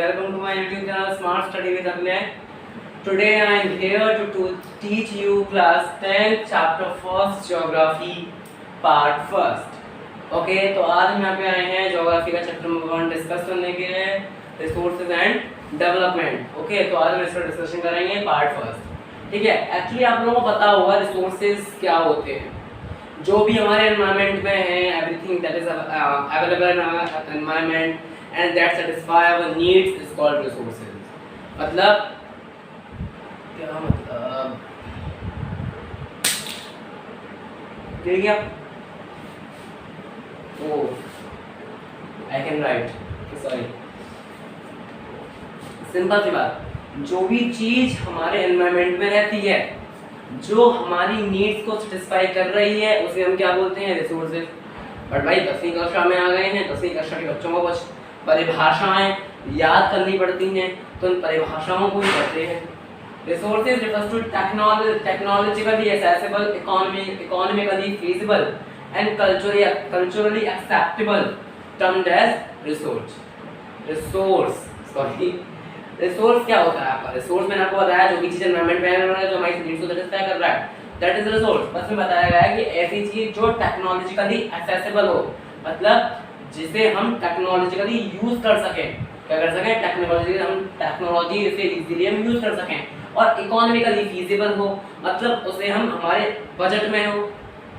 welcome to my YouTube channel Smart Study with Agnay. Today I am here to teach you class 10 chapter 1st Geography part 1st. Okay तो आज हम यहाँ पे आए हैं geography का चैप्टर नंबर 1 डिस्कस करने के लिए रिसोर्सेज एंड डेवलपमेंट। ओके तो आज हम इसका डिस्कशन करेंगे पार्ट 1st। ठीक है, एक्चुअली आप लोगों को पता होगा रिसोर्सेज क्या होते हैं। जो भी हमारे एनवायरनमेंट में है, everything that is available in our environment and that satisfy our needs is called resources। मतलब क्या मतलब देख गया? Oh I can write, sorry। Simple सी बात, जो भी चीज हमारे एनवायरनमेंट में रहती है, जो हमारी नीड्स को सेटिस्फाई कर रही है, उसे हम क्या बोलते हैं? रिसोर्सेज। बट भाई 10वीं कक्षा में आ गए हैं, 10वीं कक्षा के बच्चों को कुछ परिभाषाएं याद करनी पड़ती हैं, तो उन परिभाषाओं को ही पढ़ते हैं। Resources refers to technologically accessible, economically feasible and culturally acceptable termed as resource क्या होता है आपका? रिसोर्स मैंने आपको बताया, जो भी चीज एनवायरनमेंट में है, जो हमारी नीड्स को सेटिस्फाई कर रहा है, दैट इज रिसोर्स। बस में बताया गया है कि ऐसी चीज जो टेक्नोलॉजिकली एक्सेसिबल हो, मतलब जिसे हम टेक्नोलॉजिकली यूज कर सकें। क्या कर सकें? टेक्नोलॉजी से इजीली हम यूज कर सकें। और इकोनॉमिकली फीजिबल हो, मतलब उसे हम हमारे बजट में हो,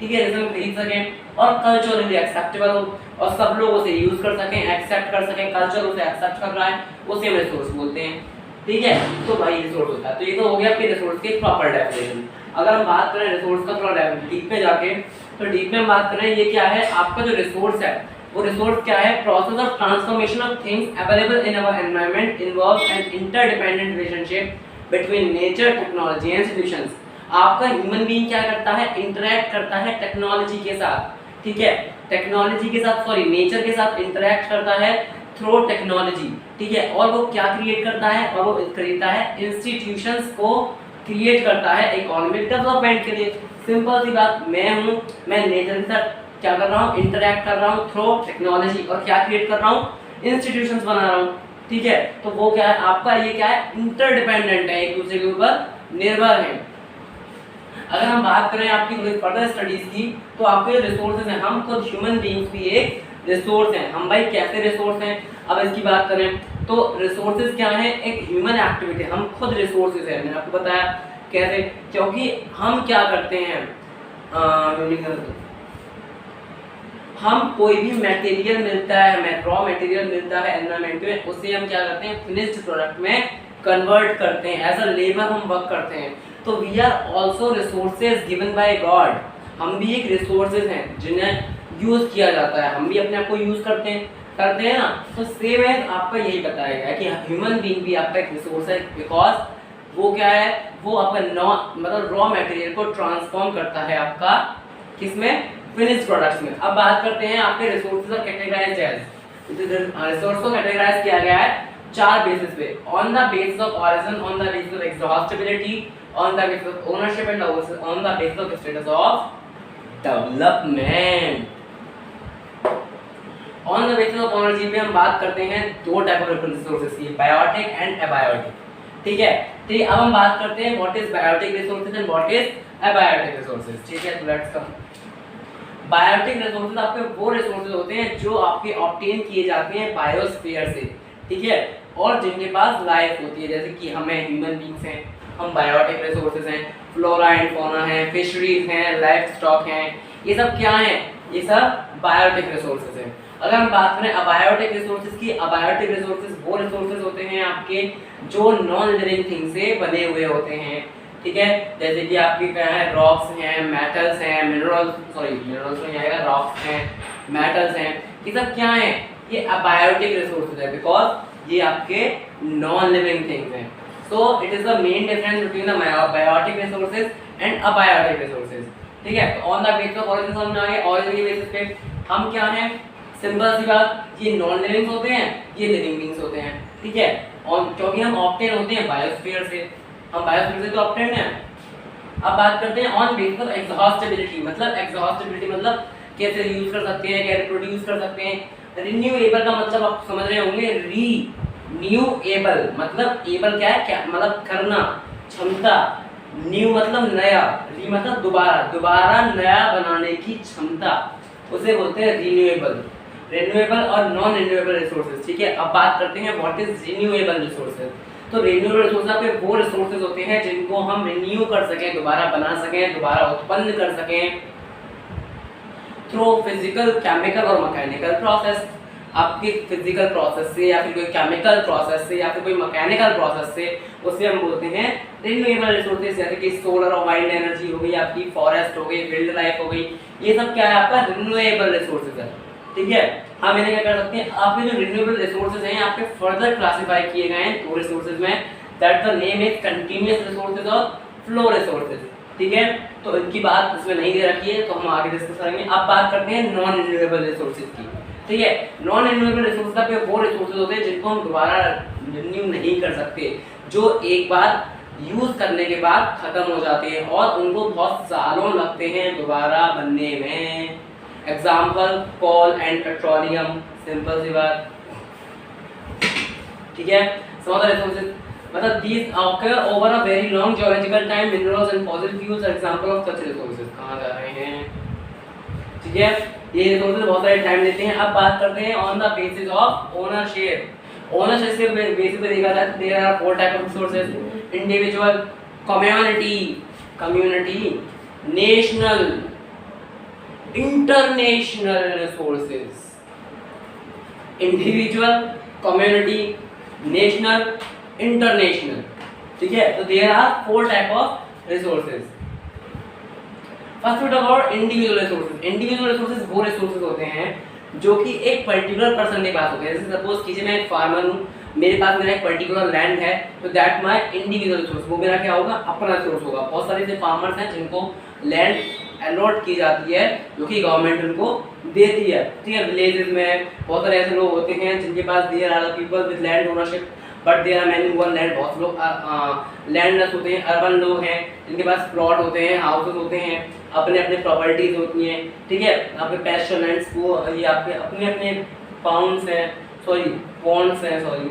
ठीक है, जिसे हम खरीद सकें। और कल्चरली एक्सेप्टेबल हो, और सब लोग उसे यूज कर सकें, एक्सेप्ट कर सकें, कल्चर उसे एक्सेप्ट कर रहा है, उसे हम रिसोर्स बोलते हैं। ठीक है, तो भाई रिसोर्स होता है। तो ये तो हो गया कि रिसोर्स की प्रॉपर डेफिनेशन। अगर हम बात करें रिसोर्स का थोड़ा डीप में जाके, तो डीप में हम बात करें ये क्या है आपका जो रिसोर्स है, वो रिसोर्स क्या है? Process of transformation of things available in our environment involves an interdependent relationship between nature, technology and solutions. आपका ह्यूमन बीइंग क्या करता है? इंटरैक्ट करता है टेक्नोलॉजी के साथ। ठीक है, टेक्नोलॉजी के साथ, सॉरी, नेचर के साथ इंटरैक्ट करता है थ्रू टेक्नोलॉजी। ठीक है, और वो क्या क्रिएट करता है? और वो करता है इंस्टीट्यूशंस को क्रिएट करता है इकोनॉमिक डेवलपमेंट के लिए। सिंपल सी बात, मैं नेचर के साथ क्या कर रहा हूँ? इंटरैक्ट कर रहा हूँ थ्रू टेक्नोलॉजी, और क्या क्रिएट कर रहा हूँ? इंस्टीट्यूशंस बना रहा हूँ। ठीक है, तो वो क्या है आपका? ये क्या है? इंटरडिपेंडेंट है, एक दूसरे के ऊपर निर्भर है। अगर हम बात करें आपकी फर्दर स्टडीज की, तो आपके रिसोर्सेज हैं, हम खुद ह्यूमन बीइंग्स भी एक रिसोर्स हैं। हम भाई कैसे रिसोर्स हैं? अब इसकी बात करें तो रिसोर्सेज क्या है? एक ह्यूमन एक्टिविटी, हम खुद रिसोर्सेज हैं। मैंने आपको बताया कैसे, क्योंकि हम क्या करते हैं, हम कोई भी मटेरियल मिलता है, हमें रॉ मटेरियल मिलता है एनवायरनमेंट में, उसे हम क्या करते हैं? फिनिश्ड प्रोडक्ट में कन्वर्ट करते हैं, एज अ लेबर हम वर्क करते हैं। तो we are also resources given by God. हम भी एक रिसोर्सेज हैं जिन्हें यूज किया जाता है, हम भी अपने आप को यूज करते हैं ना। तो सेम है, आपका यही बताया गया है कि ह्यूमन बीइंग भी आपका एक रिसोर्स है, बिकॉज वो क्या है? वो आपका मतलब रॉ मटेरियल को ट्रांसफॉर्म करता है आपका किसमें? फिनिश्ड प्रोडक्ट्स में। अब बात करते हैं आपके रिसोर्सेज और कैटेगराइज्ड एज। रिसोर्स को कैटेगराइज किया गया है 4 बेसिस पे। On the basis of origin, on the basis of exhaustibility, on the basis of ownership and on the basis of status of development. On the basis of ownership में हम बात करते हैं 2 टाइप ऑफ रिसोर्सेज की, biotic and abiotic. ठीक है, तो अब हम बात करते हैं what is biotic resources and what is abiotic resources. ठीक है, तो लेट्स कम। बायोटिक रिसोर्सेज आपके वो रिसोर्सेज होते हैं जो आपके ऑब्टेन किए जाते हैं बायोस्फीयर से। ठीक है, और जिनके पास लाइफ होती है, जैसे कि हमें ह्यूमन बीइंग्स हैं, हम बायोटिक रिसोर्सेज हैं, फ्लोरा एंड फौना है, फिशरीज हैं, लाइफ स्टॉक हैं, ये सब क्या हैं? ये सब बायोटिक रिसोर्सेज हैं। अगर हम बात करें अबायोटिक रिसोर्सेज की, अबायोटिक रिसोर्सेज वो रिसोर्सेज होते हैं आपके जो नॉन लिविंग थिंग से बने हुए होते हैं। ठीक है, जैसे कि आपके क्या है? रॉक्स हैं, मेटल्स हैं, मिनरल्स नहीं आएगा, रॉक्स हैं, मेटल्स हैं, ये सब क्या हैं? ये अबायोटिक रिसोर्सेज है, बिकॉज ये आपके नॉन लिविंग थिंग्स हैं। So it is the main difference between the biotic resources and abiotic resources. ठीक है, तो on the basis of origin हमने आगे ऑरिजिन के बेसिस पे हम क्या हैं? सिंपल सी बात, ये नॉन लिविंग्स होते हैं, ये लिविंग बीइंग्स होते हैं। ठीक है, और क्योंकि हम ऑब्टेन होते हैं बायोस्फीयर से, हम बायोस्फीयर से तो ऑब्टेन हैं। अब बात करते हैं ऑन बेसिस ऑफ एग्जॉस्टिबिलिटी, मतलब कैसे यूज कर सकते हैं, कैसे प्रोड्यूस कर सकते हैं। रिन्यूएबल का मतलब आप समझ रहे होंगे, न्यूएबल मतलब एबल क्या है, क्या मतलब करना, क्षमता। न्यू मतलब नया, री मतलब दोबारा, दोबारा नया बनाने की क्षमता, उसे बोलते हैं रिन्यूएबल। रिन्यूएबल और नॉन रिन्यूएबल रिसोर्सेज, ठीक है। अब बात करते हैं व्हाट इज रिन्यूएबल रिसोर्सेज। तो रिन्यूएबल रिसोर्सेज पे वो रिसोर्सेज होते हैं जिनको हम रिन्यू कर सकें, दोबारा बना सकें, दोबारा उत्पन्न कर सकें थ्रू फिजिकल, केमिकल और मैकेनिकल प्रोसेस। आपके फिजिकल प्रोसेस से या फिर कोई केमिकल प्रोसेस से या फिर कोई मैकेनिकल प्रोसेस से, उसे हम बोलते हैं रिन्यूएबल रिसोर्सेज। जैसे कि सोलर और वाइंड एनर्जी हो गई, आपकी फॉरेस्ट हो गई, वाइल्ड लाइफ हो गई, ये सब क्या है आपका रिन्यूएबल रिसोर्सेज है, ठीक है। हम इन्हें क्या कर सकते हैं, आपके जो रिन्यूएबल रिसोर्सेज हैं आपके फर्दर क्लासिफाई किए गए हैं दो रिसोर्सेज में, that the name is continuous resources और फ्लो रिसोर्सेज, ठीक है। तो इनकी बात इसमें नहीं दे रखी है, तो हम आगे डिस्कस करेंगे। अब बात करते हैं नॉन रिन्यूएबल रिसोर्सेज की, ठीक है। नॉन रिन्यूएबल रिसोर्सेज पे वो रिसोर्सेज होते हैं जिनको हम दोबारा रिन्यू नहीं कर सकते, जो एक बार यूज करने के बाद खत्म हो जाते हैं और उनको बहुत सालों लगते हैं दोबारा बनने में। Example coal and petroleum, simple सी बात, ठीक है। सम ऑफ द रिसोर्सेज मतलब these occur over a very long geological time, minerals and fossil fuels are example of such resources। कहाँ जा रहे हैं, ठीक है। ये रिसोर्सेज बहुत सारे टाइम लेते हैं। अब बात करते हैं on the basis of ownership. Ownership के बेसिस पे देखा जाए तो there are four type of resources, individual, community, national, international resources. Individual, community, national, international, ठीक है। तो there are four type of resources. First we talk about individual resources. Individual resources वो resources होते हैं जो कि एक पर्टिकुलर पर्सन के पास होते हैं। जैसे सपोज कीजिए मैं एक फार्मर हूँ, मेरे पास मेरा एक पर्टिकुलर लैंड है, तो दैट माय इंडिविजुअल रिसोर्स, वो मेरा क्या होगा, अपना रिसोर्स होगा। बहुत सारे ऐसे फार्मर्स हैं जिनको लैंड अलॉट की जाती है जो कि गवर्नमेंट उनको देती है, ठीक है। विलेजेस में बहुत सारे ऐसे लोग होते हैं जिनके पास there are people with land ownership but there are many one land. बहुत लोग लैंडलेस होते हैं, अर्बन लोग हैं जिनके पास प्लॉट होते हैं, हाउसेस होते हैं, अपने अपने प्रॉपर्टीज होती हैं, ठीक है। आपके पैस्चर लैंड्स वो ये आपके अपने अपने पाउंड्स हैं, पॉन्ड्स हैं,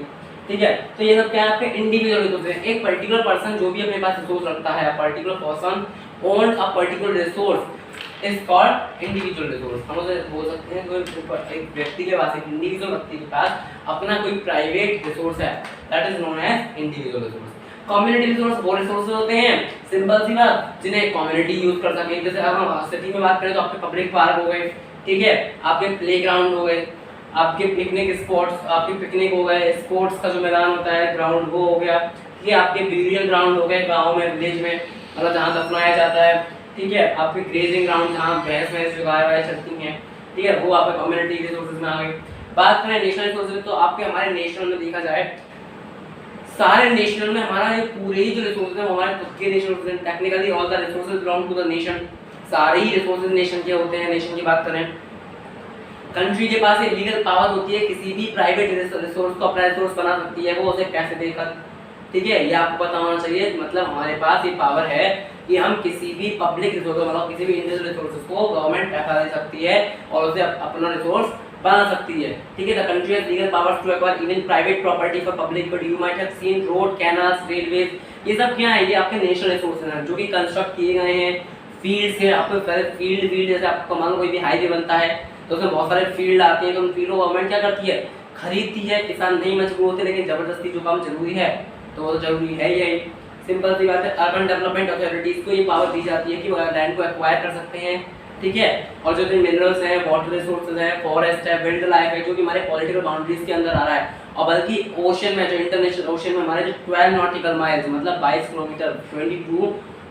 ठीक है। तो ये सब क्या है आपके इंडिविजुअल रिसोर्स हैं। एक पर्टिकुलर पर्सन जो भी अपने पास रिसोर्स रखता है, particular person owned a particular resource is called individual resource. हम उसे बोल सकते हैं कोई एक व्यक्ति के पास, एक इंडिविजुअल व्यक्ति के पास अपना कोई प्राइवेट रिसोर्स है, that is known as individual resource. Community resource वो रिसोर्सेज होते हैं, सिंपल सी बात, जिन्हें कम्युनिटी यूज कर सके। जैसे अब हम सिटी में बात करें तो आपके पब्लिक पार्क हो गए, ठीक है, आपके प्लेग्राउंड हो गए, आपके पिकनिक स्पॉट्स, आपके पिकनिक हो गए, स्पोर्ट्स का जो मैदान होता है ग्राउंड वो हो गया, ठीक है। आपके ब्यूरियल ग्राउंड हो गए गाँव में, विलेज में, मतलब जहाँ दफनाया जाता है, ठीक है। आपके ग्रेजिंग ग्राउंड जहाँ भैंस जो गाय वाय चलती हैं, ठीक है, वो आपके कम्युनिटी रिसोर्सेज में आ गए। बात करें नेशनल रिसोर्सेज, तो आपके हमारे नेशनल में देखा जाए, सारे नेशनल में हमारा ये पूरे ही जो रिसोर्सेज हैं वो हमारे खुद के रिसोर्सेज हैं। Technically all the resources belong to the nation, सारे ही रिसोर्सेज नेशन के होते हैं। नेशन की बात करें, कंट्री के पास एक लीगल पावर होती है, किसी भी प्राइवेट रिसोर्स को अपना रिसोर्स बना सकती है, वो उसे पैसे देकर, ठीक है। ये आपको पता होना चाहिए। मतलब हमारे पास ये पावर है कि हम किसी भी पब्लिक रिसोर्स, मतलब किसी भी इंडिविजुअल रिसोर्सेज को गवर्नमेंट पैसा दे सकती है और उसे अपना रिसोर्स बना सकती है, ठीक है। The country has legal powers to acquire even private property for public good. You might have seen road, canals, railways, ये सब क्या है, ये आपके नेशनल रिसोर्सेज हैं जो कि कंस्ट्रक्ट किए गए हैं। फील्ड्स हैं, आपको फील्ड जैसे आपको मान लो कोई भी हाईवे बनता है तो उसमें बहुत सारे फील्ड आते हैं, तो उन फील्डों को गवर्नमेंट क्या करती है, खरीदती है। किसान नहीं मजबूर होते, लेकिन जबरदस्ती जो काम जरूरी है तो वो तो जरूरी है यही, सिंपल सी बात है। अर्बन डेवलपमेंट अथॉरिटीज को ये पावर दी जाती है कि वो लैंड को एक्वायर कर सकते हैं, ठीक है। और जो मिनरल्स हैं, वाटर रिसोर्सेज हैं, फॉरेस्ट है, वाइल्ड लाइफ है, जो कि हमारे पॉलिटिकल बाउंड्रीज के अंदर आ रहा है। और बल्कि ओशन में, जो इंटरनेशनल ओशन में हमारे जो 12 नॉटिकल माइल्स मतलब 22 किलोमीटर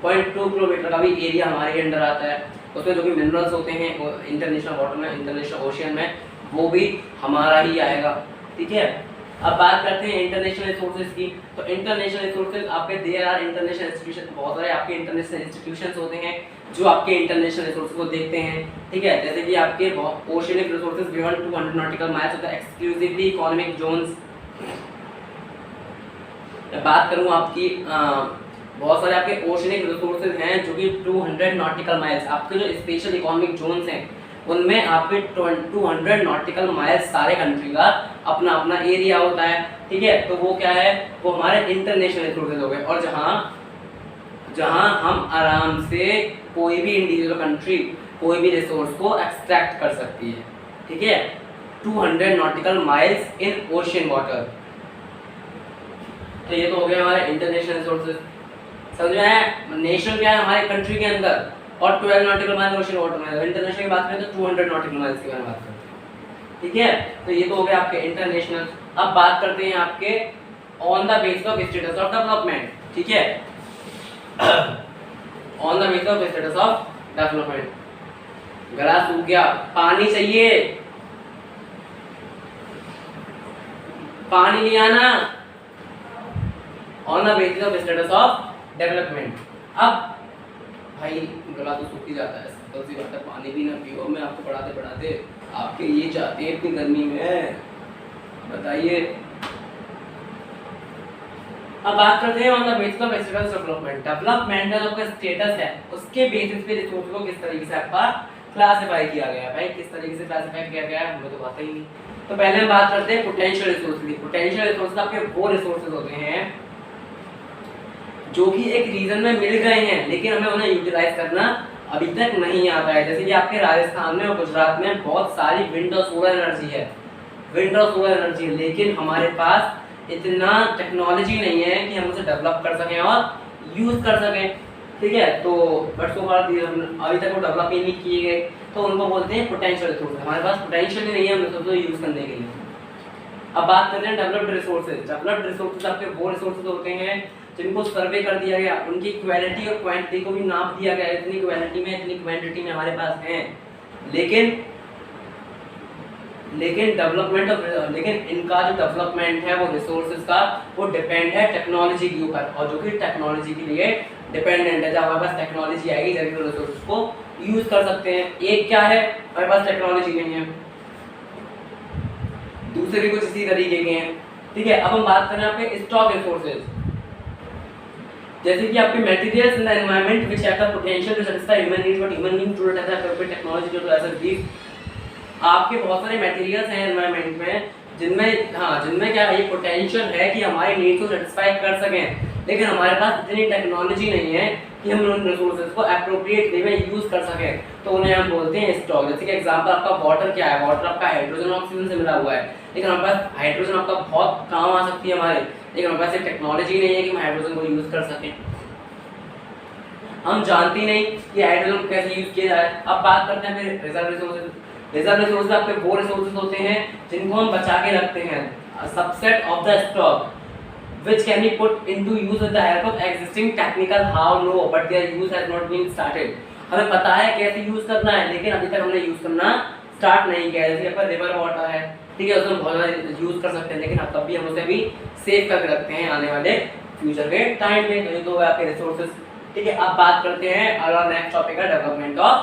22.2 किलोमीटर का भी एरिया हमारे अंडर आता है, उसमें जो भी मिनरल्स होते हैं इंटरनेशनल वाटर में, इंटरनेशनल ओशन में, वो भी हमारा ही आएगा, ठीक है। अब बात करते हैं इंटरनेशनल रिसोर्सेज की। तो इंटरनेशनल रिसोर्सेज आपके देयर आर इंटरनेशनल इंस्टीट्यूशन, बहुत सारे आपके इंटरनेशनल इंस्टीट्यूशंस होते हैं जो आपके इंटरनेशनल रिसोर्सेज को देखते हैं, ठीक है। जैसे कि आपके oceanic resources beyond 200 nautical miles होता है, एक्सक्लूसिवली इकोनॉमिक जोन्स। बात करूँ आपकी बहुत सारे आपके ओशियनिक रिसोर्सेज हैं जो कि 200 नॉटिकल माइल्स, आपके जो स्पेशल इकोनॉमिक जोन्स हैं उनमें आपके 200 नॉटिकल माइल्स सारे कंट्री का अपना अपना एरिया होता है, ठीक है। तो वो क्या है, वो हमारे इंटरनेशनल रिसोर्सेज हो गए, और जहाँ हम आराम से कोई भी इंडिविजुअल कंट्री कोई भी रिसोर्स को एक्सट्रैक्ट कर सकती है, ठीक है। 200 नॉटिकल माइल्स इन ओशियन वाटर। तो ये तो हो गया हमारे इंटरनेशनल रिसोर्सेज, समझ में आया। नेशनल क्या है हमारे कंट्री के अंदर, और 12 नॉटिकल माइल ओशियन वाटर में। इंटरनेशनल की बात करें तो 200 नॉटिकल माइल्स की बात करते हैं, ठीक है। तो ये तो हो गया आपके इंटरनेशनल। अब बात करते हैं आपके on the basis of status of development, ठीक है। On the basis of status of development. गला सूख गया, पानी चाहिए, पानी ले आना। On the basis of status of development. अब भाई गला तो सूख ही जाता है, तो सी बात है, पानी भी ना पियो। मैं आपको पढ़ाते पढ़ाते आपके ये जाते हैं इतनी गर्मी में, बताइए। अब बात करते हैं on the basis of status of development. Development का जो स्टेटस है उसके बेसिस पे रिसोर्स को किस तरीके से आपका क्लासिफाई किया गया है। भाई किस तरीके से क्लासिफाई किया गया है हमें तो पता ही नहीं। तो पहले हम बात करते हैं पोटेंशियल रिसोर्स की। पोटेंशियल रिसोर्स आपके वो रिसोर्सेज होते हैं जो कि एक रीजन में मिल गए हैं लेकिन हमें उन्हें यूटिलाइज करना अभी तक नहीं आता है। जैसे कि आपके राजस्थान में और गुजरात में बहुत सारी विंड और सोलर एनर्जी है, विंड और सोलर एनर्जी है, लेकिन हमारे पास इतना टेक्नोलॉजी नहीं है कि हम उसे डेवलप कर सकें और यूज कर सकें, ठीक है। तो बट सो फार अभी तक वो डेवलप ही नहीं किए गए, तो उनको बोलते हैं पोटेंशियल रिसोर्स। हमारे पास पोटेंशियल ही नहीं है हम रिसोर्स यूज करने के लिए। अब बात करते हैं डेवलप्ड रिसोर्सेज। डेवलप्ड रिसोर्सेज आपके वो रिसोर्सेज होते हैं जिनको सर्वे कर दिया गया, उनकी क्वालिटी और क्वांटिटी को भी नाप दिया गया, इतनी क्वालिटी में इतनी क्वांटिटी में हमारे पास हैं, लेकिन इनका जो डेवलपमेंट है वो रिसोर्सेज का वो डिपेंड है टेक्नोलॉजी के ऊपर, और जो कि टेक्नोलॉजी के लिए डिपेंडेंट है। जब हमारे पास टेक्नोलॉजी आएगी जब हम रिसोर्सेज को यूज कर सकते हैं। एक क्या है, हमारे पास टेक्नोलॉजी नहीं है, दूसरे भी कुछ इसी तरीके के हैं, ठीक है। अब हम बात करें आपके स्टॉक रिसोर्सेज, जैसे कि आपके materials in the environment which have the potential to satisfy human needs but human need to have the appropriate technology to access these. आपके बहुत सारे मटेरियल्स हैं एनवायरनमेंट में जिनमें क्या है, ये पोटेंशियल है कि हमारे नीड्स को सैटिस्फाई कर सकें, लेकिन हमारे पास इतनी टेक्नोलॉजी नहीं है कि हम उन रिसोर्सेज को एप्रोप्रिएट वे में यूज कर सकें, तो उन्हें हम बोलते हैं स्टॉक। जैसे कि एग्जांपल आपका वाटर क्या है, वाटर आपका हाइड्रोजन ऑक्सीजन से मिला हुआ है, लेकिन हमारे पास हाइड्रोजन आपका बहुत काम आ सकती है हमारे, लेकिन हमारे पास टेक्नोलॉजी नहीं है कि हम हाइड्रोजन को यूज कर सकें, हम जानते नहीं कि हाइड्रोजन कैसे यूज किया जाए। अब बात करते हैं फिर रिजर्व रिसोर्सेज। रिजर्व रिसोर्सेज आपके वो रिसोर्सेज होते हैं जिनको हम बचा के रखते हैं, subset of the stock which can be put into use with the help of existing technical how no but their use has not been started। हमें पता है कैसे यूज करना है लेकिन अभी तक हमने यूज करना स्टार्ट नहीं किया है। जैसे अपन रिवर वाटर है, ठीक है, उसमें बहुत ज़्यादा यूज कर सकते हैं, लेकिन अब तब भी हम उसे भी सेव करके रखते हैं आने वाले फ्यूचर के टाइम में। तो ये तो है आपके रिसोर्सेज, ठीक है। अब बात करते हैं अगला नेक्स्ट टॉपिक है डेवलपमेंट ऑफ।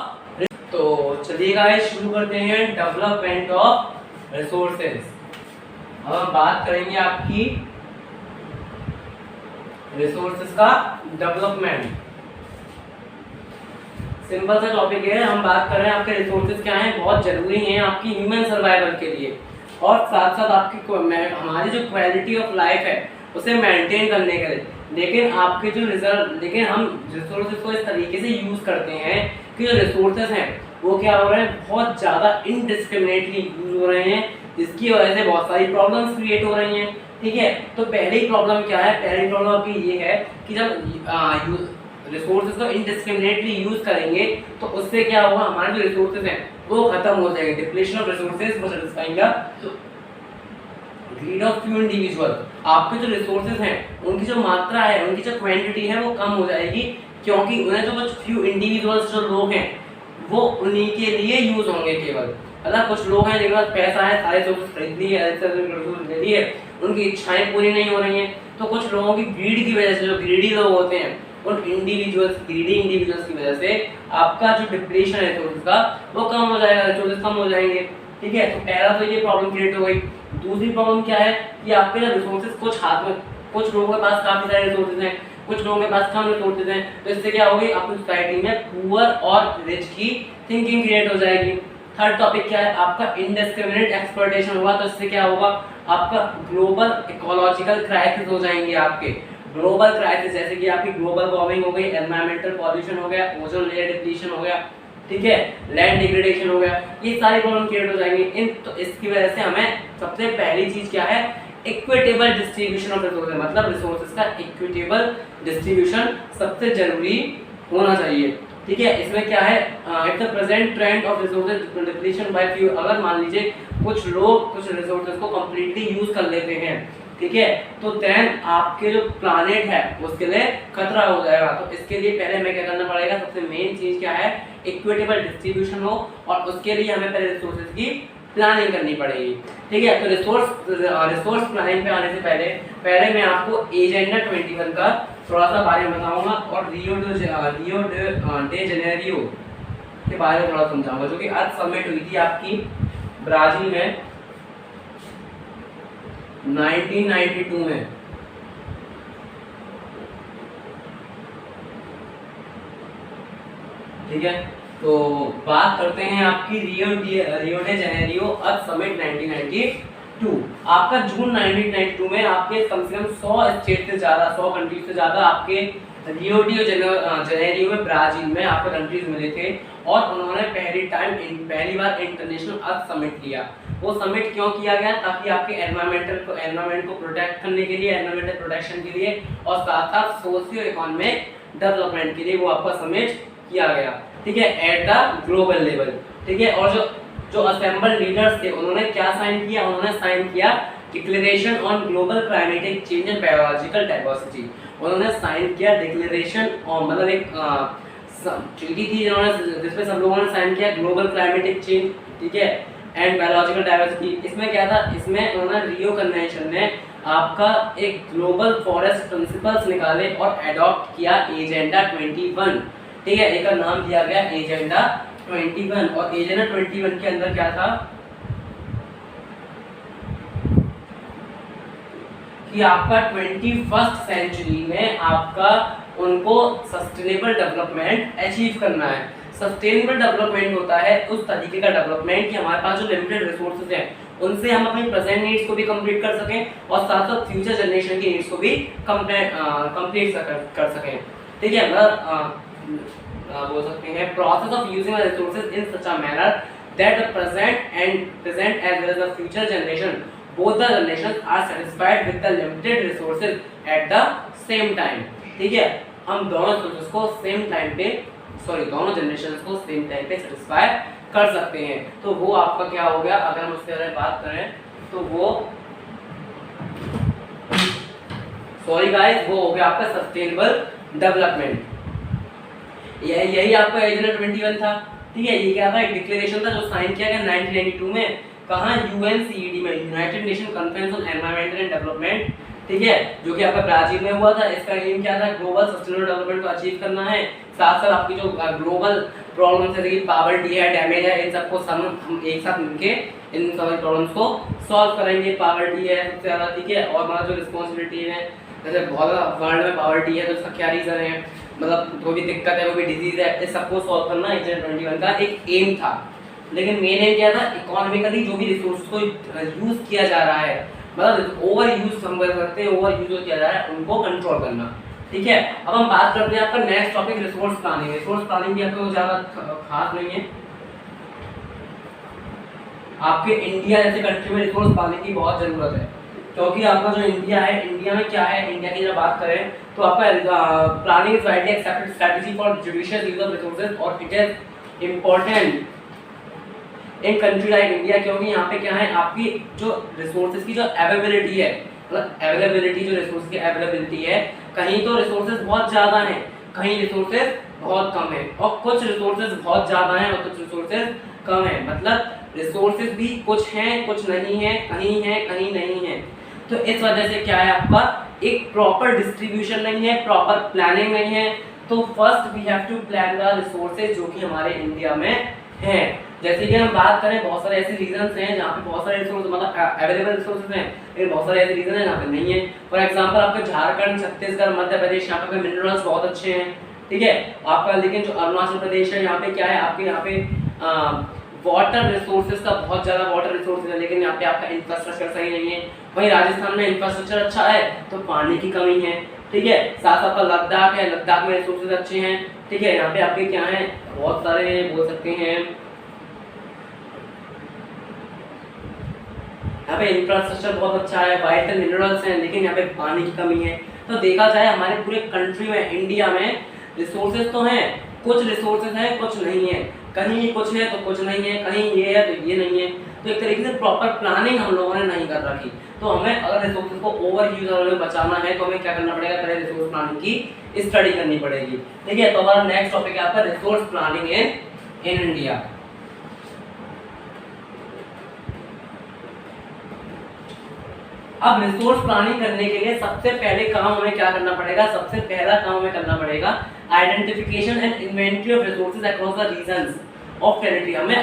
तो चलिए गाइस शुरू करते हैं डेवलपमेंट ऑफ रिसोर्सेज। अब हम बात करेंगे आपकी रिसोर्सेज का डेवलपमेंट। सिंपल सा टॉपिक है, हम बात कर रहे हैं आपके रिसोर्सेज क्या हैं, बहुत जरूरी हैं आपकी ह्यूमन सर्वाइवल के लिए, और साथ साथ आपकी हमारी जो क्वालिटी ऑफ लाइफ है उसे मेंटेन करने के लिए। लेकिन हम रिसोर्सेज को इस तरीके से यूज करते हैं कि जो रिसोर्सेज हैं वो क्या हो रहे हैं, बहुत ज़्यादा इनडिस्क्रिमिनेटली यूज हो रहे हैं, जिसकी वजह से बहुत सारी प्रॉब्लम्स क्रिएट हो रही हैं, ठीक है। तो पहली प्रॉब्लम क्या है, पहली प्रॉब्लम आपकी ये है कि जब रिसोर्सेज को इनडिस्क्रिमिनेटली यूज करेंगे तो उससे क्या होगा, हमारे जो रिसोर्सेज हैं वो खत्म हो जाएंगे। Depletion of resources for satisfying the greed of few individual. आपके जो रिसोर्सेज हैं उनकी जो मात्रा है, उनकी जो क्वांटिटी है वो कम हो जाएगी, क्योंकि उन्हें जो कुछ फ्यू इंडिविजुअल्स जो लोग हैं वो उन्हीं के लिए यूज होंगे केवल। मतलब कुछ लोग हैं जिनके पास पैसा है, सारे रिसोर्सेज खरीद लिए, उनकी इच्छाएं पूरी नहीं हो रही हैं, तो कुछ लोगों की ग्रीड की वजह से, जो ग्रीडी लोग होते हैं उन ग्रीडी इंडिविजुअल्स की वजह से आपका जो डिप्लीशन है रिसोर्सेज का वो कम हो जाएगा, रिसोर्सेज कम हो जाएंगे, ठीक है। तो पहला तो ये प्रॉब्लम क्रिएट हो गई। दूसरी प्रॉब्लम क्या है कि आपके ना रिसोर्सेज कुछ लोगों के पास काफी सारे रिसोर्सेज हैं, कुछ लोगों के पास कम रिसोर्सेज हैं, तो इससे क्या होगी, आपकी सोसाइटी में पुअर और रिच की थिंकिंग क्रिएट हो जाएगी। थर्ड टॉपिक क्या है आपका इनडिस्क्रिमिनेट एक्सप्लॉइटेशन होगा, तो इससे क्या होगा आपका ग्लोबल इकोलॉजिकल क्राइसिस हो जाएंगे आपके। ग्लोबल क्राइसिस जैसे कि आपकी ग्लोबल वार्मिंग हो गई, एनवायरमेंटल पॉल्यूशन हो गया, ओजोन लेयर डिप्लीशन हो गया, ठीक है, लैंड डिग्रेडेशन हो गया, ये सारी प्रॉब्लम क्रिएट हो जाएंगी इन। तो इसकी वजह से हमें सबसे पहली चीज क्या है इक्विटेबल डिस्ट्रीब्यूशन ऑफ रिसोर्सेज, मतलब रिसोर्सेज का इक्विटेबल डिस्ट्रीब्यूशन सबसे जरूरी होना चाहिए, ठीक है। इसमें क्या है if the present trend of resources depletion by few, अगर मान लीजिए कुछ लोग कुछ रिसोर्सेज को कंप्लीटली यूज कर लेते हैं, ठीक है, तो देन आपके जो प्लानेट है उसके लिए खतरा हो जाएगा। तो इसके लिए पहले हमें क्या करना पड़ेगा, सबसे मेन चीज क्या है इक्विटेबल डिस्ट्रीब्यूशन हो, और उसके लिए हमें पहले रिसोर्सेज की प्लानिंग करनी पड़ेगी, ठीक है। तो रिसोर्स प्लानिंग पे आने से पहले मैं आपको एजेंडा 21 का थोड़ा सा बारे में बताऊंगा और रियो डे जेनेरियो के बारे में थोड़ा समझाऊंगा, जो कि अर्थ समिट हुई थी आपकी ब्राजील में 1992 में, ठीक है। तो बात करते हैं आपकी रियो डे जेनेरियो अर्थ समिट 1992। आपका जून 1992 में आपके कम से कम 100 स्टेट से ज्यादा 100 कंट्रीज से ज्यादा आपके रियो डी जेनेरियो में ब्राजील में आपके कंट्रीज मिले थे, और उन्होंने पहली बार इंटरनेशनल अर्थ समिट लिया। वो समिट क्यों किया गया, ताकि आपके एनवायरमेंट को प्रोटेक्ट करने के लिए, एनवायरमेंटल प्रोटेक्शन के लिए, और साथ साथ सोशियो इकोनॉमिक डेवलपमेंट के लिए वो आपका समिट किया गया, ठीक है, एट द ग्लोबल लेवल, ठीक है। और जो असेंबल लीडर्स थे उन्होंने क्या साइन किया, उन्होंने साइन किया declaration on global climatic change and biological diversity. उन्होंने साइन किया डिक्लेरेशन ऑन, मतलब एक ट्रीटी थी जिसमें सब लोगों ने साइन किया ग्लोबल क्लाइमेटिक चेंज, ठीक है, एंड बायोलॉजिकल डाइवर्सिटी। इसमें क्या था, इसमें उन्होंने रियो कन्वेंशन में आपका एक ग्लोबल फॉरेस्ट प्रिंसिपल्स निकाले और एडॉप्ट किया एजेंडा 21, ठीक है, एक नाम दिया गया एजेंडा 21। और एजेंडा 21 के अंदर क्या था कि आपका 21st सेंचुरी में आपका उनको सस्टेनेबल डेवलपमेंट अचीव करना है। सस्टेनेबल डेवलपमेंट होता है उस तरीके का डेवलपमेंट कि हमारे पास जो लिमिटेड रिसोर्सेज हैं उनसे हम अपनी प्रेजेंट नीड्स को भी कंप्लीट कर सकें और साथ साथ फ्यूचर जनरेशन की नीड्स को भी कंप्लीट कर सकें, ठीक है। बोल सकते हैं process of using resources in such a manner that the present as well as the future generation both the generations are satisfied with the limited resources at the same time, ठीक है। हम दोनों रिसोर्सेज को दोनों generations को same time पे satisfy कर सकते हैं। तो वो आपका क्या हो गया, अगर हम उसके बारे में बात करें तो वो वो हो गया आपका सस्टेनेबल डेवलपमेंट। यही आपका एजेंडा 21 था, ठीक है। ये क्या था, एक डिक्लेरेशन था जो साइन किया गया 1992 में, कहाँ UNCED में, United nation conference on environment and development, ठीक है, जो कि आपका ब्राजील में हुआ था। इसका एम क्या था, ग्लोबल सस्टेनेबल डेवलपमेंट को अचीव करना है, साथ साथ आपकी जो ग्लोबल प्रॉब्लम्स है जैसे पावर्टी है, डैमेज है, इन सबको हम एक साथ मिलके इन सारी प्रॉब्लम्स को सॉल्व करेंगे। पावर्टी है सबसे ज़्यादा, ठीक है, और हमारा जो रिस्पॉन्सिबिलिटी है, जैसे बहुत ज़्यादा वर्ल्ड में पावर्टी है तो उसका क्या रीज़न है, मतलब कोई भी दिक्कत है, कोई भी डिजीज़ है, इस सबको सॉल्व करना एजेंडा 21 का एक एम था। लेकिन मेन एम क्या था, इकोनॉमिकली जो भी रिसोर्स को यूज किया जा रहा है, मतलब ओवर यूज हम कर सकते हैं, ओवर यूज किया जा रहा है उनको कंट्रोल करना, ठीक है। अब हम बात करते हैं आपका next topic resource planning. Resource planning भी आपको ज़्यादा खास नहीं है, आपके इंडिया जैसे कंट्री में रिसोर्स प्लानिंग की बहुत ज़रूरत है, क्योंकि आपका जो इंडिया है, इंडिया में क्या है, इंडिया की जब बात करें तो आपका planning is widely accepted strategy for judicious use of resources, और it is important in country like India, क्योंकि यहाँ पे क्या है, आपकी जो रिसोर्सेज की जो अवेलेबिलिटी है, मतलब अवेलेबिलिटी जो रिसोर्स की अवेलेबिलिटी है, कहीं तो रिसोर्सेज बहुत ज़्यादा हैं, कहीं रिसोर्सेज बहुत कम है, और कुछ रिसोर्सेज बहुत ज़्यादा हैं और कुछ रिसोर्सेज कम है, मतलब रिसोर्सेज भी कुछ हैं कुछ नहीं है, कहीं नहीं है। तो इस वजह से क्या है, आपका एक प्रॉपर डिस्ट्रीब्यूशन नहीं है, प्रॉपर प्लानिंग नहीं है। तो first we have to plan the resources जो कि हमारे इंडिया में हैं। जैसे कि हम बात करें, बहुत सारे ऐसे रीजंस हैं जहाँ पे बहुत सारे रिसोर्स मतलब अवेलेबल रिसोर्सेज हैं, लेकिन बहुत सारे ऐसे रीजन हैं जहाँ पे नहीं है। फॉर एग्जांपल आपके झारखंड, छत्तीसगढ़, मध्य प्रदेश, यहाँ पे मिनरल्स बहुत अच्छे हैं, ठीक है। आपका लेकिन जो अरुणाचल प्रदेश है, यहाँ पे क्या है, आपके यहाँ पे वाटर रिसोर्सेज का बहुत ज़्यादा वाटर रिसोर्सेज है, लेकिन यहाँ पे आपका इंफ्रास्ट्रक्चर सही नहीं है। वहीं राजस्थान में इंफ्रास्ट्रक्चर अच्छा है तो पानी की कमी है, ठीक है। साथ साथ लद्दाख है, लद्दाख में रिसोर्सेज अच्छे हैं, ठीक है। यहाँ पे आपके क्या है, बहुत सारे बोल सकते हैं, यहाँ पे इंफ्रास्ट्रक्चर बहुत अच्छा है, वाइटल मिनरल्स हैं, लेकिन यहाँ पे पानी की कमी है। तो देखा जाए हमारे पूरे कंट्री में, इंडिया में रिसोर्सेज तो हैं, कुछ रिसोर्सेज हैं कुछ नहीं है, कहीं कुछ है तो कुछ नहीं है, कहीं ये है तो ये नहीं है। तो एक तरीके से प्रॉपर प्लानिंग हम लोगों ने नहीं कर रखी। तो हमें अगर रिसोर्सेज को ओवर यूज में बचाना है तो हमें क्या करना पड़ेगा, पहले रिसोर्स प्लानिंग की स्टडी करनी पड़ेगी, ठीक है। तो हमारा नेक्स्ट टॉपिक है आपका रिसोर्स प्लानिंग इन इंडिया। अब रिसोर्स प्लानिंग करने के लिए सबसे पहले काम हमें क्या करना पड़ेगा, सबसे पहला काम हमें करना पड़ेगा identification and inventory of resources across the reasons of territory. हमें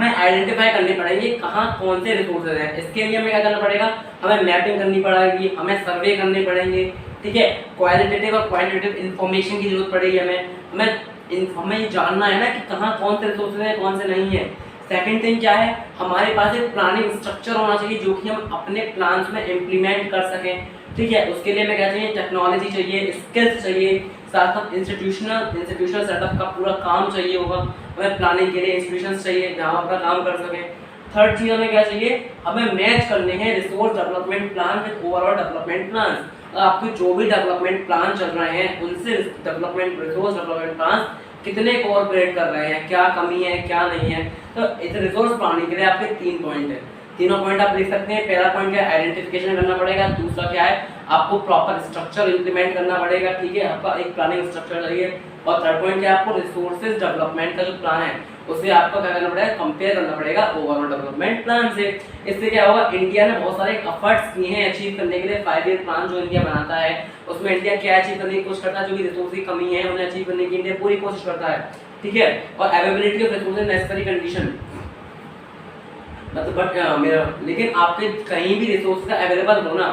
आइडेंटिफाई करने पड़ेंगे कहाँ कौन से रिसोर्सेज हैं। इसके लिए हमें क्या करना पड़ेगा, हमें मैपिंग करनी पड़ेगी, हमें सर्वे करने पड़ेंगे, ठीक है। क्वालिटेटिव और क्वांटिटेटिव इन्फॉर्मेशन की जरूरत पड़ेगी हमें जानना है ना कि कहाँ कौन से रिसोर्सेज हैं कौन से नहीं है। सेकंड थिंग क्या है, हमारे पास एक प्लानिंग स्ट्रक्चर होना चाहिए जो कि हम अपने प्लान्स में इम्प्लीमेंट कर सकें, ठीक है। उसके लिए हमें क्या चाहिए, टेक्नोलॉजी चाहिए, स्किल्स चाहिए, साथ साथ इंस्टीट्यूशनल सेटअप का पूरा काम चाहिए होगा। हमें प्लानिंग के लिए इंस्टीट्यूशंस चाहिए जहाँ अपना काम कर सकें। थर्ड चीज़ हमें क्या चाहिए, हमें मैच करने हैं resource development plan with overall development plan. आपके जो भी डेवलपमेंट प्लान चल रहे हैं उनसे रिसोर्स डेवलपमेंट प्लान कितने कोऑपरेट कर रहे हैं, क्या कमी है क्या नहीं है। तो इस रिसोर्स प्लानिंग के लिए आपके 3 पॉइंट है, तीनों पॉइंट आप लिख सकते हैं। पहला पॉइंट क्या है, आइडेंटिफिकेशन करना पड़ेगा। दूसरा क्या है, आपको प्रॉपर स्ट्रक्चर इंप्लीमेंट करना पड़ेगा, ठीक है, आपका एक प्लानिंग स्ट्रक्चर चाहिए। और थर्ड पॉइंट क्या है, आपको रिसोर्सेज डेवलपमेंट का जो प्लान है उसे आपको क्या करना पड़ेगा, कंपेयर करना पड़ेगा ओवरऑल डेवलपमेंट प्लान से। इससे क्या होगा, इंडिया ने बहुत सारे एफर्ट्स किए हैं अचीव करने के लिए। 5 ईयर प्लान जो इंडिया बनाता है उसमें इंडिया क्या अचीव करने की कोशिश करता है, जो भी रिसोर्स की कमी है उन्हें अचीव करने की इंडिया पूरी कोशिश करता है, ठीक है। और availability of resources necessary condition, मतलब मेरा, लेकिन आपके कहीं भी रिसोर्स का अवेलेबल होना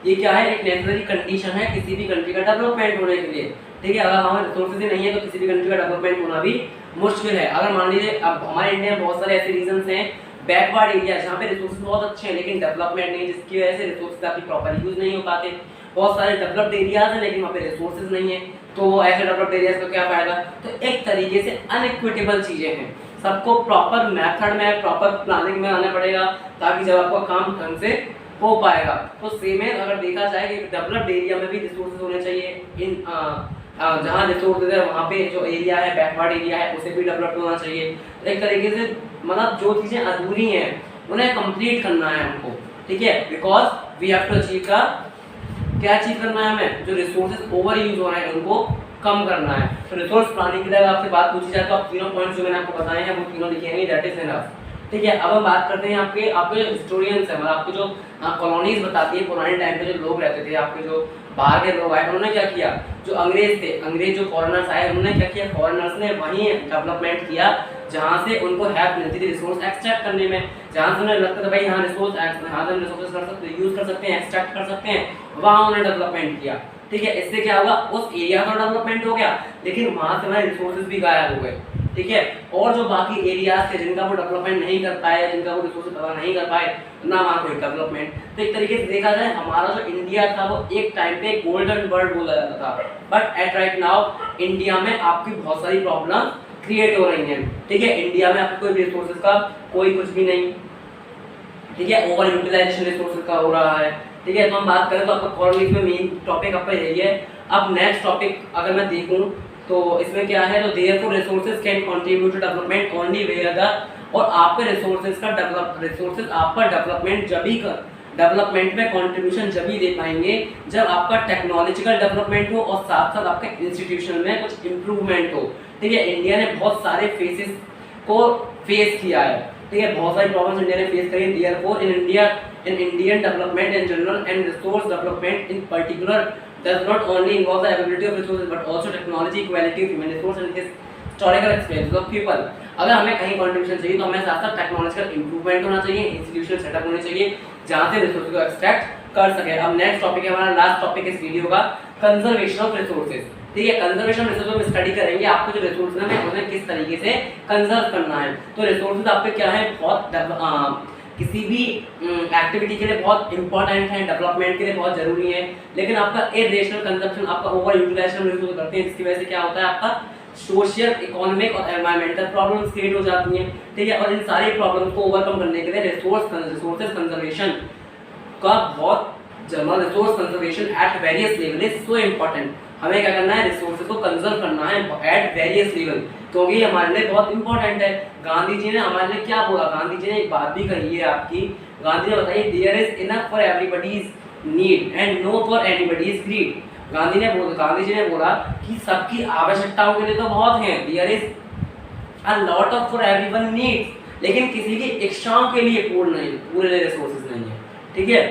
ये क्या है, एक नेसेसरी कंडीशन है किसी भी कंट्री का डेवलपमेंट होने के लिए, ठीक है। अगर हमारे रिसोर्सेज ही नहीं है तो किसी भी कंट्री का डेवलपमेंट होना भी मुश्किल है। अगर मान लीजिए अब हमारे इंडिया में बहुत सारे ऐसे रीजन्स हैं, बैकवर्ड एरिया जहाँ पे रिसोर्सेज बहुत अच्छे हैं लेकिन डेवलपमेंट नहीं, जिसकी वजह से रिसोर्सेज आपकी प्रॉपर यूज नहीं हो पाते। बहुत सारे डेवलप्ड एरियाज हैं लेकिन वहाँ पे रिसोर्सेज नहीं है, तो ऐसे डेवलप्ड एरियाज का क्या फायदा। तो एक तरीके से अनइक्विटेबल चीजें हैं, सबको प्रॉपर मेथड में प्रॉपर प्लानिंग में आना पड़ेगा ताकि जब आपका काम ढंग से हो पाएगा। तो सेम है, अगर देखा जाए कि डेवलप्ड एरिया में भी रिसोर्सेज होने चाहिए, इन जहाँ रिसोर्सेज है वहाँ पे जो एरिया है बैकवर्ड एरिया है उसे भी डेवलप होना चाहिए। एक तरीके से मतलब जो चीज़ें अधूरी हैं उन्हें कंप्लीट करना है हमको, ठीक है, because we have to achieve का क्या अचीव करना है हमें, जो रिसोर्सेज ओवर यूज हो रहे हैं उनको कम करना है। तो रिसोर्स प्लानिंग के लिए आपसे बात पूछी जाए तो आप तीनों पॉइंट्स जो मैंने आपको बताए हैं वो तीनों लिखेंगे, दैट इज इनफ, ठीक है। अब हम बात करते हैं आपके हिस्टोरियंस हैं, मतलब आपको जो कॉलोनीज बताती है पुराने टाइम पे जो लोग रहते थे, आपके जो बाहर के लोग आए उन्होंने क्या किया, जो अंग्रेज थे, अंग्रेज जो फॉरेनर्स आए उन्होंने क्या किया, फॉरेनर्स ने वहीं डेवलपमेंट किया जहाँ से उनको हेल्प मिलती थी रिसोर्स एक्सट्रैक्ट करने में, जहाँ से उन्हें लगता था भाई यहाँ रिसोर्स रिसोर्सेज कर सकते हैं, यूज कर सकते हैं, एक्सट्रैक्ट कर सकते हैं, वहाँ उन्होंने डेवलपमेंट किया, ठीक है। इससे क्या होगा, उस एरिया का डेवलपमेंट हो गया लेकिन वहाँ से हमारे रिसोर्सेज भी गायब हो गए, ठीक है। और जो बाकी एरियाज थे जिनका वो डेवलपमेंट नहीं कर पाए, जिनका वो रिसोर्सेज पता नहीं कर पाए, ना वहाँ कोई डेवलपमेंट। तो एक तरीके से देखा जाए हमारा जो इंडिया था वो एक टाइम पे गोल्डन वर्ल्ड बोला जाता था, but at right now India में आपकी बहुत सारी प्रॉब्लम क्रिएट हो रही हैं, ठीक है। इंडिया में आपको कोई रिसोर्सेज का कोई कुछ भी नहीं, ठीक है, ओवर यूटिलाइजेशन रिसोर्सेज का हो रहा है, ठीक है। तो हम बात करें तो आपका कॉलोनीज में मेन टॉपिक आपका यही है। अब नेक्स्ट टॉपिक अगर मैं देखूं तो इसमें क्या है, तो therefore resources can contribute to development only where the, और आपके रिसोर्सेज आपका डेवलपमेंट जब ही डेवलपमेंट में कंट्रीब्यूशन जब ही दे पाएंगे जब आपका टेक्नोलॉजिकल डेवलपमेंट हो और साथ साथ आपके इंस्टीट्यूशन में कुछ इम्प्रूवमेंट हो, ठीक है। इंडिया ने बहुत सारे फेसेस को फेस किया है, ठीक है, बहुत सारी प्रॉब्लम्स इंडिया ने फेस करी। Therefore in Indian development in general and resource development in particular does not only involve the availability of resources but also technology, quality of human resource and historical experience of people। अगर हमें कहीं contribution चाहिए तो हमें साथ साथ technological improvement होना चाहिए, इंस्टीट्यूशनल सेटअप होने चाहिए जहाँ से रिसोर्स को एक्सट्रैक्ट कर सके। अब नेक्स्ट टॉपिक है हमारा लास्ट टॉपिक इस वीडियो का, कंजर्वेशन ऑफ रिसोर्सेज। ठीक है। कंजर्वेशन रिसोर्स में स्टडी करेंगे आपको जो रिसोर्स है उन्हें किस तरीके से कंजर्व करना है। तो रिसोर्सेज आपके क्या है, बहुत किसी भी एक्टिविटी के लिए बहुत इंपॉर्टेंट है, डेवलपमेंट के लिए बहुत जरूरी है, लेकिन आपका इरेशनल कंजप्शन, आपका ओवर यूटिलाइजेशन रिसोर्स करते हैं, जिसकी वजह से क्या होता है, आपका सोशल, इकोनॉमिक और एनवायरमेंटल प्रॉब्लम्स क्रिएट हो जाती हैं, ठीक है। और इन सारी प्रॉब्लम्स को ओवरकम करने के लिए रिसोर्सेज कंजर्वेशन का बहुत resource conservation at various level is so important. हमें क्या करना है, रिसोर्सेज को कंजर्व करना है एट वेरियस लेवल, क्योंकि ये हमारे लिए बहुत इंपॉर्टेंट है। गांधी जी ने हमारे लिए क्या बोला, गांधी जी ने एक बात भी कही है आपकी, गांधी ने बताई there is enough for everybody's need and no for anybody's greed. Gandhi ji ने बोला कि सबकी आवश्यकताओं के लिए तो बहुत है, there is a lot of for everyone needs, लेकिन किसी की इच्छाओं के लिए पूरे रिसोर्सेज नहीं है, ठीक है।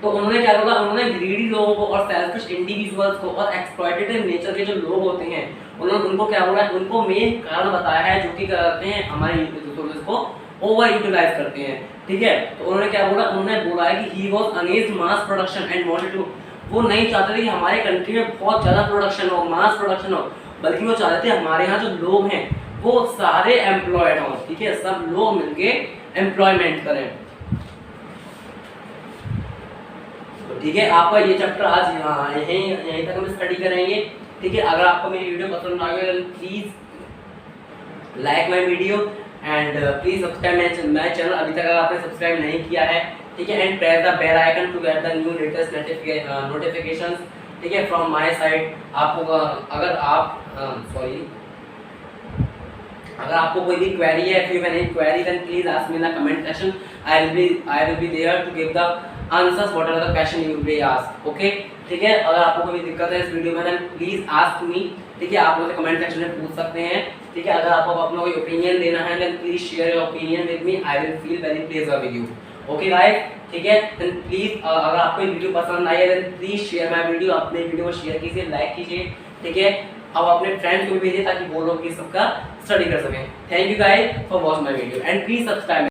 तो उन्होंने क्या बोला, उन्होंने ग्रीडी लोगों को और सेल्फिश इंडिविजुअल्स को और एक्सप्लॉइटेटिव नेचर के जो लोग होते हैं उन्होंने उनको क्या बोला, उनको मेन कारण बताया है जो कि करते हैं हमारे रिसोर्सेज को ओवर यूटिलाइज करते हैं, ठीक है। तो उन्होंने क्या बोला, उन्होंने बोला है कि he was against mass production and wanted to, वो नहीं चाहते थे कि हमारे कंट्री में बहुत ज़्यादा प्रोडक्शन हो, मास प्रोडक्शन हो, बल्कि वो चाहते थे हमारे यहाँ जो लोग हैं वो सारे एम्प्लॉयड हों, ठीक है, सब लोग मिलके एम्प्लॉयमेंट करें। ठीक है, आपका ये चैप्टर आज यहीं तक हम स्टडी करेंगे, ठीक है। अगर आपको मेरी वीडियो पसंद आ गई तो please like my video and please subscribe my channel, अभी तक अगर आपने सब्सक्राइब नहीं किया है, ठीक है, and press the bell icon to get the new latest notifications, ठीक है, फ्रॉम माय साइड। आपको अगर आपको कोई भी क्वेरी है, if you have any query then please ask me in the comment section, I will be there to give the answers what are the question you will ask, okay, ठीक है। अगर आपको कोई दिक्कत है इस वीडियो में देन प्लीज आस्क मी, ठीक है, आप मुझे कमेंट सेक्शन में पूछ सकते हैं, ठीक है। अगर आपको अपना कोई ओपिनियन देना है then please share your opinion with me, I will feel very pleasure with you, okay guys, ठीक है। देन प्लीज अगर आपको ये वीडियो पसंद आई है then please share my video, अपने वीडियो को शेयर कीजिए, लाइक कीजिए, ठीक है, अब अपने फ्रेंड्स को भी भेजिए ताकि वो लोग भी सबका स्टडी कर सकें। Thank you guys for watching my video and please subscribe.